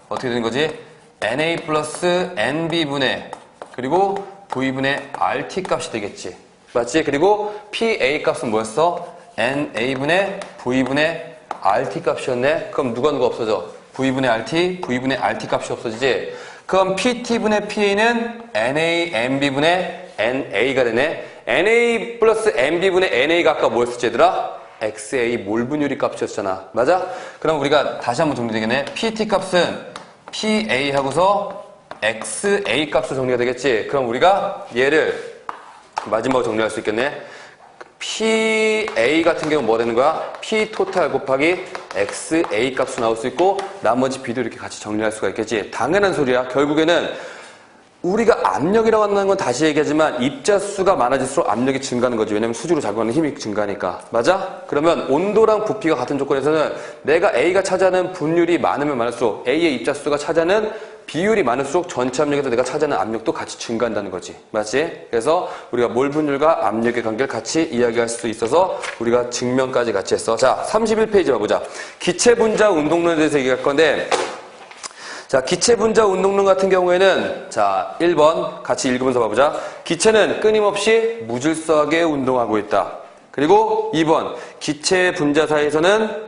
어떻게 되는 거지? NA 플러스 NB분의 그리고 V분의 RT 값이 되겠지. 맞지? 그리고 PA 값은 뭐였어? NA분의 V분의 RT 값이었네. 그럼 누가 없어져? V분의 RT, V분의 RT 값이 없어지지. 그럼 PT분의 PA는 NA, NB분의 NA가 되네. NA 플러스 NB분의 NA가 아까 뭐였었지 얘들아? XA 몰분율이 값이었잖아. 맞아? 그럼 우리가 다시 한번 정리되겠네. PT 값은 PA 하고서 XA 값으로 정리가 되겠지. 그럼 우리가 얘를 마지막으로 정리할 수 있겠네. PA 같은 경우는 뭐 되는 거야? P 토탈 곱하기 XA 값으로 나올 수 있고 나머지 B도 이렇게 같이 정리할 수가 있겠지. 당연한 소리야. 결국에는 우리가 압력이라고 하는 건 다시 얘기하지만 입자수가 많아질수록 압력이 증가하는 거지. 왜냐면 수직으로 작용하는 힘이 증가하니까. 맞아? 그러면 온도랑 부피가 같은 조건에서는 내가 A가 차지하는 분율이 많으면 많을수록 A의 입자수가 차지하는 비율이 많을수록 전체 압력에서 내가 차지하는 압력도 같이 증가한다는 거지. 맞지? 그래서 우리가 몰 분율과 압력의 관계를 같이 이야기할 수 있어서 우리가 증명까지 같이 했어. 자, 31페이지 봐보자. 기체 분자 운동론에 대해서 얘기할 건데, 자, 기체 분자 운동론 같은 경우에는, 자, 1번 같이 읽으면서 봐보자. 기체는 끊임없이 무질서하게 운동하고 있다. 그리고 2번, 기체 분자 사이에서는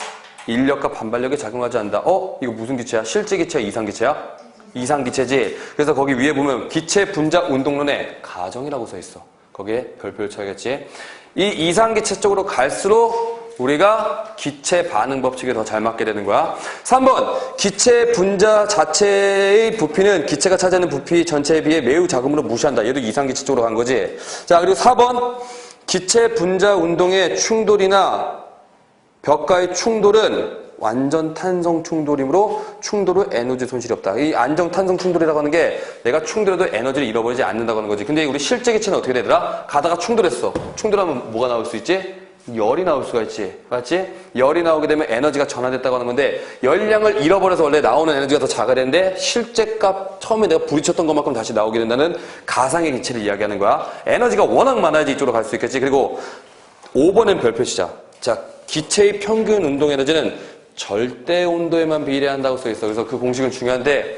인력과 반발력이 작용하지 않는다. 이거 무슨 기체야? 실제 기체야? 이상 기체야? 이상기체지. 그래서 거기 위에 보면 기체 분자 운동론에 가정이라고 써 있어. 거기에 별표를 쳐야겠지. 이 이상기체 쪽으로 갈수록 우리가 기체 반응 법칙에 더 잘 맞게 되는 거야. 3번 기체 분자 자체의 부피는 기체가 차지하는 부피 전체에 비해 매우 작음으로 무시한다. 얘도 이상기체 쪽으로 간 거지. 자, 그리고 4번 기체 분자 운동의 충돌이나 벽과의 충돌은 완전 탄성 충돌이므로 충돌 후 에너지 손실이 없다. 이 안정 탄성 충돌이라고 하는 게 내가 충돌해도 에너지를 잃어버리지 않는다고 하는 거지. 근데 우리 실제 기체는 어떻게 되더라? 가다가 충돌했어. 충돌하면 뭐가 나올 수 있지? 열이 나올 수가 있지. 맞지? 열이 나오게 되면 에너지가 전환됐다고 하는 건데 열량을 잃어버려서 원래 나오는 에너지가 더 작아야 되는데 실제 값 처음에 내가 부딪혔던 것만큼 다시 나오게 된다는 가상의 기체를 이야기하는 거야. 에너지가 워낙 많아야지 이쪽으로 갈 수 있겠지. 그리고 5번은 별표 시작. 자, 기체의 평균 운동 에너지는 절대 온도에만 비례한다고 써 있어. 그래서 그 공식은 중요한데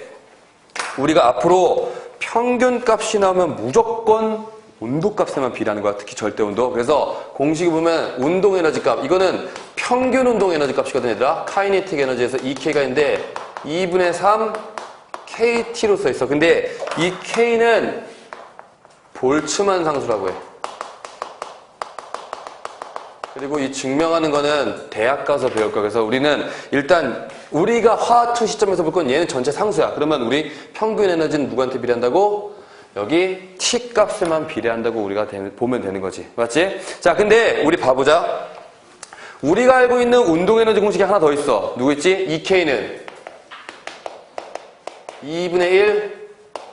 우리가 앞으로 평균 값이 나오면 무조건 온도 값에만 비례하는 거야. 특히 절대 온도. 그래서 공식을 보면 운동 에너지 값. 이거는 평균 운동 에너지 값이거든, 얘들아. 카이네틱 에너지에서 EK가 있는데 2분의 3 KT로 써 있어. 근데 이 K는 볼츠만 상수라고 해. 그리고 이 증명하는 거는 대학 가서 배울 거야. 그래서 우리는 일단 우리가 화투 시점에서 볼 건 얘는 전체 상수야. 그러면 우리 평균 에너지는 누구한테 비례한다고? 여기 T 값에만 비례한다고 우리가 보면 되는 거지. 맞지? 자, 근데 우리 봐보자. 우리가 알고 있는 운동 에너지 공식이 하나 더 있어. 누구 있지? EK는 2분의 1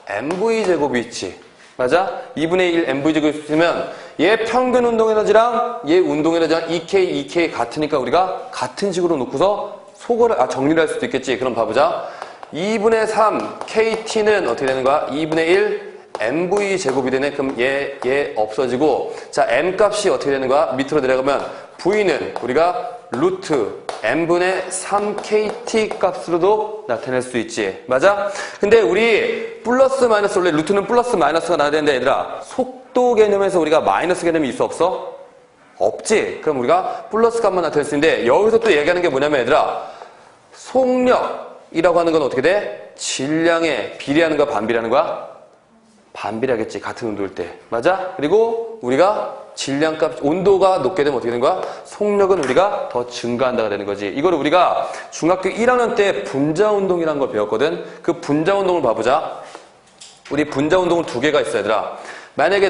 mv 제곱이 있지. 맞아? 2분의 1 mv 제곱이 있으면 얘 평균 운동 에너지랑 얘 운동 에너지랑 EK 같으니까 우리가 같은 식으로 놓고서 정리를 할 수도 있겠지. 그럼 봐보자. 2분의 3 KT는 어떻게 되는 거야? 2분의 1 mv 제곱이 되네. 그럼 얘 없어지고, 자, m 값이 어떻게 되는 거야? 밑으로 내려가면 v는 우리가 루트 m분의 3kt 값으로도 나타낼 수 있지. 맞아? 근데 우리 플러스 마이너스, 원래 루트는 플러스 마이너스가 나야 되는데 얘들아, 속도 개념에서 우리가 마이너스 개념이 있어 없어? 없지. 그럼 우리가 플러스 값만 나타낼 수 있는데 여기서 또 얘기하는 게 뭐냐면 얘들아, 속력이라고 하는 건 어떻게 돼? 질량에 비례하는 거야, 반비례하는 거야? 반비례하겠지. 같은 온도일 때. 맞아? 그리고 우리가 질량값, 온도가 높게 되면 어떻게 되는 거야? 속력은 우리가 더 증가한다가 되는 거지. 이걸 우리가 중학교 1학년 때 분자운동이라는 걸 배웠거든. 그 분자운동을 봐보자. 우리 분자운동은 두 개가 있어, 얘들아. 만약에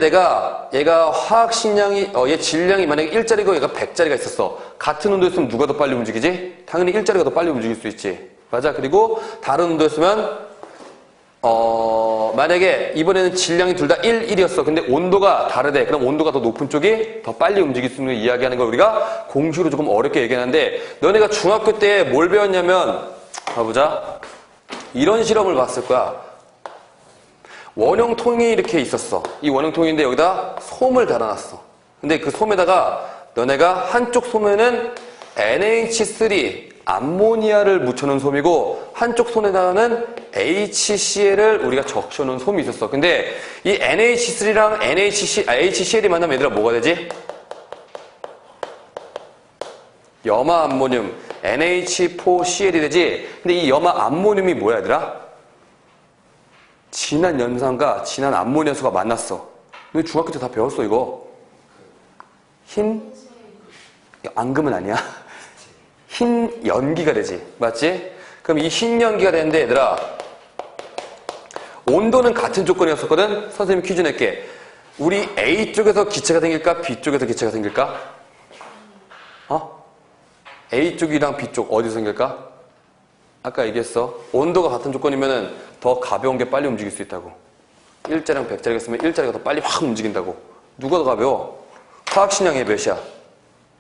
얘가 화학식량이, 얘 질량이 만약에 1짜리고 얘가 100짜리가 있었어. 같은 온도였으면 누가 더 빨리 움직이지? 당연히 1짜리가 더 빨리 움직일 수 있지. 맞아? 그리고 다른 온도였으면 만약에 이번에는 질량이 둘 다 1이었어. 근데 온도가 다르대. 그럼 온도가 더 높은 쪽이 더 빨리 움직일 수 있는 이야기하는 걸 우리가 공식으로 조금 어렵게 얘기하는데, 너네가 중학교 때 뭘 배웠냐면, 봐보자. 이런 실험을 봤을 거야. 원형통이 이렇게 있었어. 이 원형통인데 여기다 솜을 달아놨어. 근데 그 솜에다가 너네가 한쪽 솜에는 NH3 암모니아를 묻혀놓은 솜이고 한쪽 손에다가는 HCl을 우리가 적셔놓은 솜이 있었어. 근데 이 NH3랑 HCl이 만나면 얘들아 뭐가 되지? 염화 암모늄 NH4Cl이 되지. 근데 이 염화 암모늄이 뭐야 얘들아? 진한 연산과 진한 암모니아수가 만났어. 너 중학교 때 다 배웠어 이거. 흰 앙금은 아니야. 흰 연기가 되지. 맞지? 그럼 이 흰 연기가 되는데 얘들아, 온도는 같은 조건이었었거든. 선생님이 퀴즈 낼게. 우리 A 쪽에서 기체가 생길까? B 쪽에서 기체가 생길까? A 쪽이랑 B 쪽 어디서 생길까? 아까 얘기했어. 온도가 같은 조건이면은 더 가벼운 게 빨리 움직일 수 있다고. 1자랑 100자리가 있으면 1자리가 더 빨리 확 움직인다고. 누가 더 가벼워? 화학식량이 몇이야?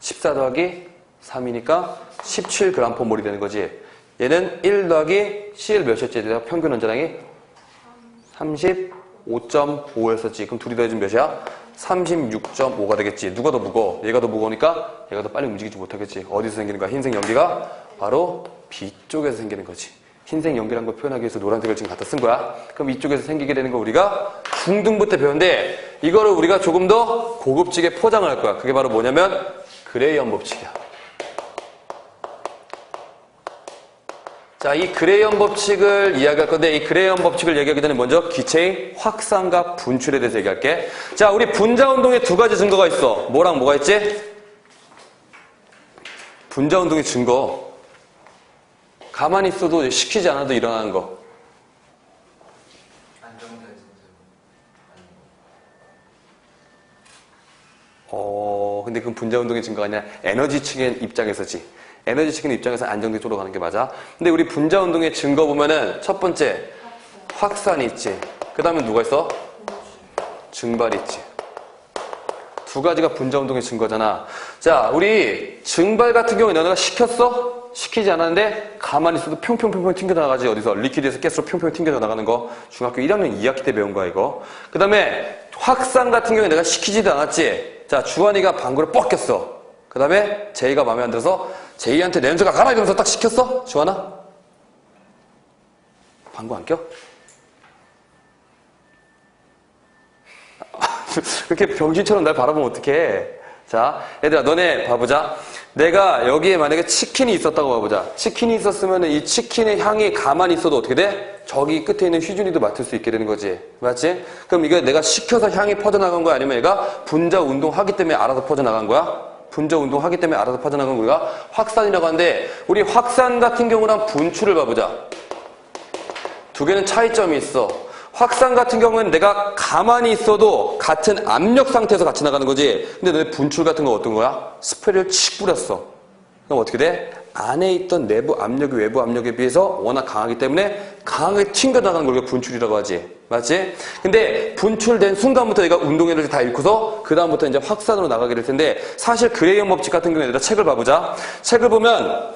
14 더하기 3이니까 17g/몰이 되는 거지. 얘는 1 더하기 CL 몇이었지? 내가 평균 원자량이 35.5였었지. 그럼 둘이 더해지면 몇이야? 36.5가 되겠지. 누가 더 무거워? 얘가 더 무거우니까 얘가 더 빨리 움직이지 못하겠지. 어디서 생기는 거야? 흰색 연기가 바로 B쪽에서 생기는 거지. 흰색 연기라는 걸 표현하기 위해서 노란색을 지금 갖다 쓴 거야. 그럼 이쪽에서 생기게 되는 거 우리가 중등부 때 배웠는데 이거를 우리가 조금 더 고급지게 포장을 할 거야. 그게 바로 뭐냐면 그레이엄 법칙이야. 자, 이 그레이엄 법칙을 이야기할 건데 이 그레이엄 법칙을 얘기하기 전에 먼저 기체의 확산과 분출에 대해서 얘기할게. 자, 우리 분자운동에 두 가지 증거가 있어. 뭐랑 뭐가 있지? 분자운동의 증거. 가만히 있어도 시키지 않아도 일어나는 거. 근데 그건 분자운동의 증거가 아니라 에너지 측의 입장에서지. 에너지 측의 입장에서 안정돼 쪽으로 가는 게 맞아. 근데 우리 분자운동의 증거 보면은 첫 번째 확산이 있지. 그 다음에 누가 있어? 증발이 있지. 두 가지가 분자운동의 증거잖아. 자, 우리 증발 같은 경우에 너네가 시켰어? 시키지 않았는데 가만히 있어도 평평평평 튕겨나가지. 어디서? 리퀴드에서 가스로 평평 튕겨져 나가는 거. 중학교 1학년 2학기 때 배운 거야 이거. 그 다음에 확산 같은 경우에 내가 시키지도 않았지. 자, 주환이가 방구를 뻑 꼈어. 그 다음에 제이가 마음에 안 들어서 제이한테 냄새가 가라 이러면서 딱 시켰어? 주환아? 방구 안 껴? 그렇게 병신처럼 날 바라보면 어떡해. 자, 얘들아 너네 봐보자. 내가 여기에 만약에 치킨이 있었다고 봐보자. 치킨이 있었으면 이 치킨의 향이 가만히 있어도 어떻게 돼? 저기 끝에 있는 휘준이도 맡을 수 있게 되는 거지. 맞지? 그럼 이게 내가 시켜서 향이 퍼져나간 거야? 아니면 얘가 분자 운동하기 때문에 알아서 퍼져나간 거야? 분자 운동하기 때문에 알아서 퍼져나간 거 우리가 확산이라고 하는데 우리 확산 같은 경우랑 분출을 봐보자. 두 개는 차이점이 있어. 확산 같은 경우는 내가 가만히 있어도 같은 압력 상태에서 같이 나가는 거지. 근데 너네 분출 같은 거 어떤 거야? 스프레이를 칙 뿌렸어. 그럼 어떻게 돼? 안에 있던 내부 압력이 외부 압력에 비해서 워낙 강하기 때문에 강하게 튕겨나가는 걸 우리가 분출이라고 하지. 맞지? 근데 분출된 순간부터 얘가 운동 에너지 다 잃고서 그 다음부터 이제 확산으로 나가게 될 텐데 사실 그레이엄 법칙 같은 경우에 얘들아 책을 봐보자. 책을 보면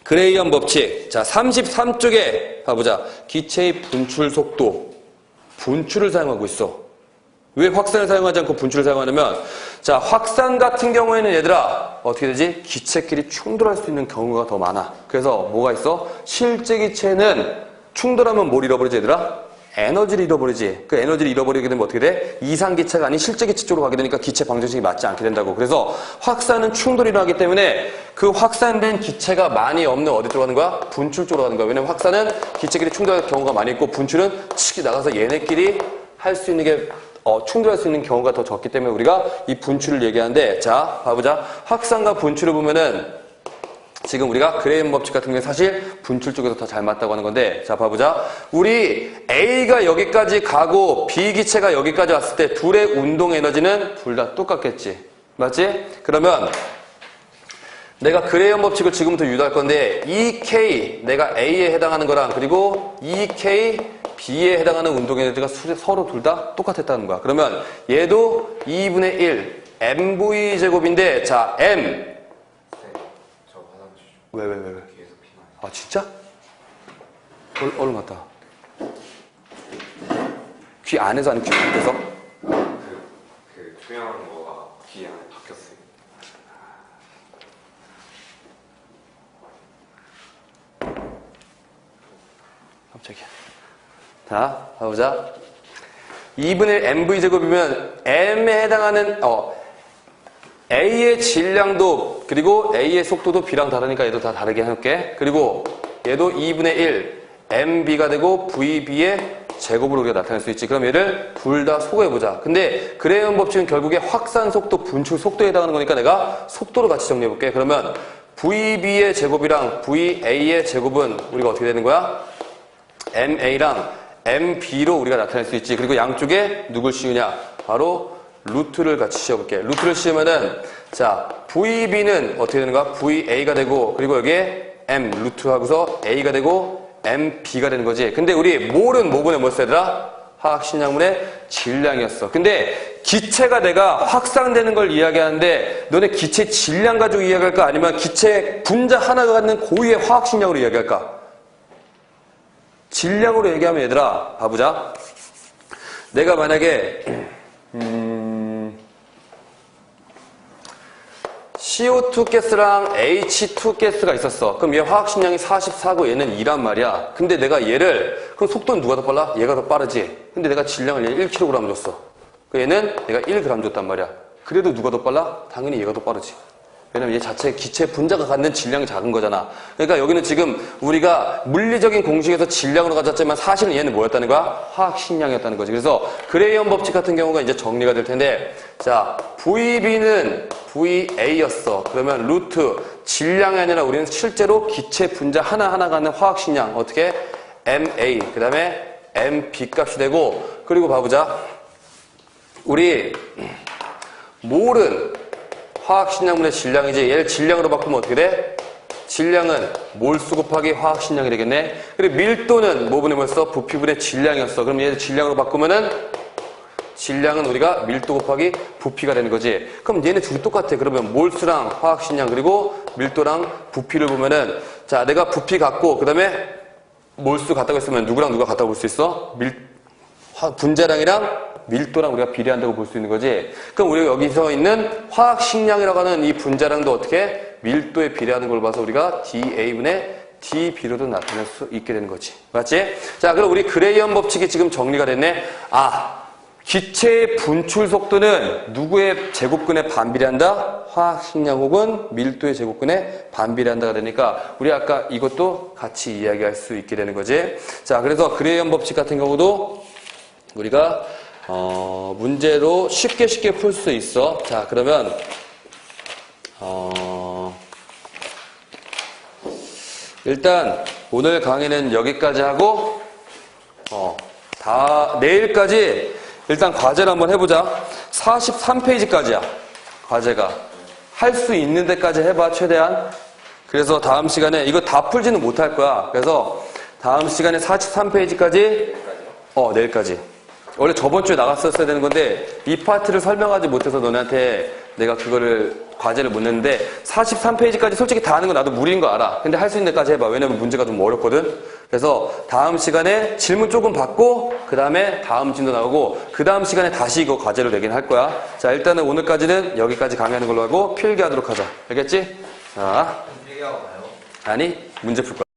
그레이엄 법칙. 자, 33쪽에 봐보자. 기체의 분출 속도. 분출을 사용하고 있어. 왜 확산을 사용하지 않고 분출을 사용하냐면 자, 확산 같은 경우에는 얘들아 어떻게 되지? 기체끼리 충돌할 수 있는 경우가 더 많아. 그래서 뭐가 있어? 실제 기체는 충돌하면 뭘 잃어버리지 얘들아? 에너지를 잃어버리지. 그 에너지를 잃어버리게 되면 어떻게 돼? 이상기체가 아닌 실제 기체 쪽으로 가게 되니까 기체 방정식이 맞지 않게 된다고. 그래서 확산은 충돌이 일어나기 때문에 그 확산된 기체가 많이 없는 어디 쪽으로 가는 거야? 분출 쪽으로 가는 거야. 왜냐면 확산은 기체끼리 충돌할 경우가 많이 있고 분출은 치기 나가서 얘네끼리 할 수 있는 게 충돌할 수 있는 경우가 더 적기 때문에 우리가 이 분출을 얘기하는데 자, 봐보자. 확산과 분출을 보면은 지금 우리가 그레이엄 법칙 같은 경우에 사실 분출 쪽에서 더 잘 맞다고 하는 건데 자, 봐보자. 우리 A가 여기까지 가고 B 기체가 여기까지 왔을 때 둘의 운동 에너지는 둘 다 똑같겠지. 맞지? 그러면 내가 그레이엄 법칙을 지금부터 유도할 건데 EK 내가 A에 해당하는 거랑 그리고 EK B에 해당하는 운동 에너지가 서로 둘 다 똑같았다는 거야. 그러면 얘도 2분의 1 mv 제곱인데 자, m 왜? 아, 진짜? 얼른 갔다. 귀 안에서 아니면 귀 밖에서? 그 투명한 거가 귀 안에 박혔어요. 깜짝이야. 자, 봐보자. 2분의 1 mv제곱이면 m에 해당하는 A의 질량도 그리고 A의 속도도 B랑 다르니까 얘도 다 다르게 해놓을게. 그리고 얘도 2분의 1 mB가 되고 VB의 제곱으로 우리가 나타낼 수 있지. 그럼 얘를 둘 다 소거해보자. 근데 그레이엄 법칙은 결국에 확산 속도, 분출 속도에 해당하는 거니까 내가 속도를 같이 정리해볼게. 그러면 VB의 제곱이랑 VA의 제곱은 우리가 어떻게 되는 거야? MA랑 MB로 우리가 나타낼 수 있지. 그리고 양쪽에 누굴 씌우냐? 바로 루트를 같이 씌워볼게. 루트를 씌우면은, 자, VB는 어떻게 되는가? VA가 되고, 그리고 여기에 M 루트 하고서 A가 되고, MB가 되는 거지. 근데 우리 몰은 뭐분의 뭐였어, 얘들아? 화학신양분의 질량이었어. 근데 기체가 내가 확산되는 걸 이야기하는데, 너네 기체 질량 가지고 이야기할까? 아니면 기체 분자 하나가 갖는 고유의 화학신량으로 이야기할까? 질량으로 얘기하면 얘들아, 봐보자. 내가 만약에, CO2 가스랑 H2 가스가 있었어. 그럼 얘 화학식량이 44고 얘는 2란 말이야. 근데 내가 얘를, 그럼 속도는 누가 더 빨라? 얘가 더 빠르지. 근데 내가 질량을 얘 1kg 줬어. 그 얘는 내가 1g 줬단 말이야. 그래도 누가 더 빨라? 당연히 얘가 더 빠르지. 왜냐면 얘 자체 기체 분자가 갖는 질량이 작은 거잖아. 그러니까 여기는 지금 우리가 물리적인 공식에서 질량으로 가졌지만 사실은 얘는 뭐였다는 거야? 화학식량이었다는 거지. 그래서 그레이엄 법칙 같은 경우가 이제 정리가 될 텐데, 자, VB는 VA였어. 그러면 루트 질량이 아니라 우리는 실제로 기체 분자 하나하나 갖는 화학식량 어떻게? MA 그 다음에 MB 값이 되고, 그리고 봐보자. 우리 몰은 화학식량분의 질량이지. 얘를 질량으로 바꾸면 어떻게 돼? 질량은 몰수 곱하기 화학식량이 되겠네. 그리고 밀도는 뭐분의 뭐였어? 부피분의 질량이었어. 그럼 얘를 질량으로 바꾸면은 질량은 우리가 밀도 곱하기 부피가 되는 거지. 그럼 얘네 둘이 똑같아. 그러면 몰수랑 화학식량 그리고 밀도랑 부피를 보면은, 자, 내가 부피 같고 그 다음에 몰수 같다고 했으면 누구랑 누가 같다고 볼 수 있어? 분자량이랑 밀도랑 우리가 비례한다고 볼 수 있는 거지. 그럼 우리가 여기서 있는 화학식량이라고 하는 이 분자량도 어떻게? 밀도에 비례하는 걸 봐서 우리가 DA분의 DB로도 나타낼 수 있게 되는 거지. 맞지? 자, 그럼 우리 그레이엄 법칙이 지금 정리가 됐네. 아, 기체의 분출 속도는 누구의 제곱근에 반비례한다? 화학식량 혹은 밀도의 제곱근에 반비례한다가 되니까 우리 아까 이것도 같이 이야기할 수 있게 되는 거지. 자, 그래서 그레이엄 법칙 같은 경우도 우리가 문제로 쉽게 풀 수 있어. 자, 그러면 일단 오늘 강의는 여기까지 하고 내일까지 일단 과제를 한번 해보자. 43페이지까지야. 과제가. 할 수 있는 데까지 해봐, 최대한. 그래서 다음 시간에 이거 다 풀지는 못할 거야. 그래서 다음 시간에 43페이지까지 내일까지. 원래 저번 주에 나갔었어야 되는 건데 이 파트를 설명하지 못해서 너네한테 내가 그거를 과제를 못 냈는데 43페이지까지 솔직히 다 하는 건 나도 무리인 거 알아. 근데 할 수 있는 데까지 해봐. 왜냐면 문제가 좀 어렵거든. 그래서 다음 시간에 질문 조금 받고 그 다음에 다음 진도 나오고 그 다음 시간에 다시 이거 과제로 내긴 할 거야. 자, 일단은 오늘까지는 여기까지 강의하는 걸로 하고 필기하도록 하자. 알겠지? 자, 필기하고 가요? 아니 문제 풀 거야.